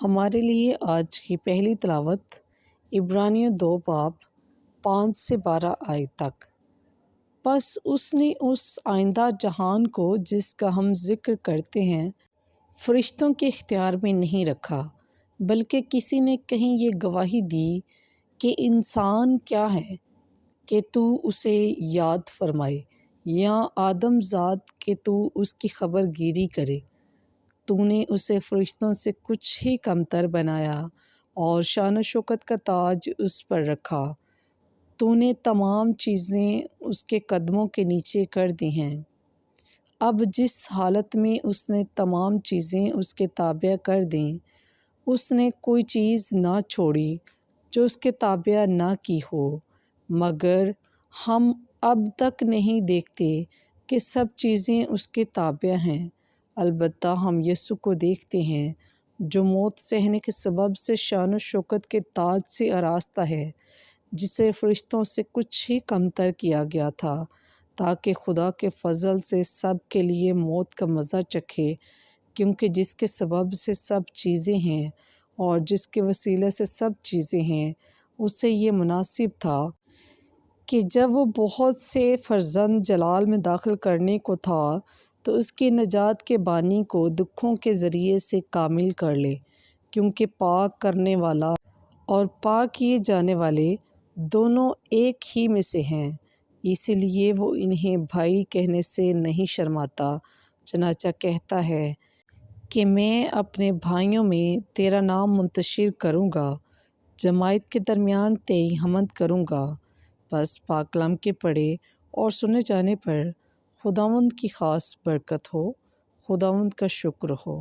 ہمارے لیے آج کی پہلی تلاوت عبرانیوں 2 باب 5 سے 12 آیت تک۔ پس اس نے اس آئندہ جہان کو جس کا ہم ذکر کرتے ہیں فرشتوں کے اختیار میں نہیں رکھا، بلکہ کسی نے کہیں یہ گواہی دی کہ انسان کیا ہے کہ تو اسے یاد فرمائے، یا آدم ذات کہ تو اس کی خبر گیری کرے۔ تو نے اسے فرشتوں سے کچھ ہی کمتر بنایا اور شان و شوکت کا تاج اس پر رکھا۔ تو نے تمام چیزیں اس کے قدموں کے نیچے کر دی ہیں۔ اب جس حالت میں اس نے تمام چیزیں اس کے تابع کر دیں، اس نے کوئی چیز نہ چھوڑی جو اس کے تابع نہ کی ہو، مگر ہم اب تک نہیں دیکھتے کہ سب چیزیں اس کے تابع ہیں۔ البتہ ہم یسوع کو دیکھتے ہیں جو موت سہنے کے سبب سے شان و شوکت کے تاج سے آراستہ ہے، جسے فرشتوں سے کچھ ہی کمتر کیا گیا تھا، تاکہ خدا کے فضل سے سب کے لیے موت کا مزہ چکھے، کیونکہ جس کے سبب سے سب چیزیں ہیں اور جس کے وسیلے سے سب چیزیں ہیں، اسے یہ مناسب تھا کہ جب وہ بہت سے فرزند جلال میں داخل کرنے کو تھا تو اس کی نجات کے بانی کو دکھوں کے ذریعے سے کامل کر لے، کیونکہ پاک کرنے والا اور پاک کیے جانے والے دونوں ایک ہی میں سے ہیں، اسی لیے وہ انہیں بھائی کہنے سے نہیں شرماتا، چنانچہ کہتا ہے کہ میں اپنے بھائیوں میں تیرا نام منتشر کروں گا، جماعت کے درمیان تیری حمد کروں گا۔ بس پاک کلام کے پڑھے اور سنے جانے پر خداوند کی خاص برکت ہو۔ خداوند کا شکر ہو۔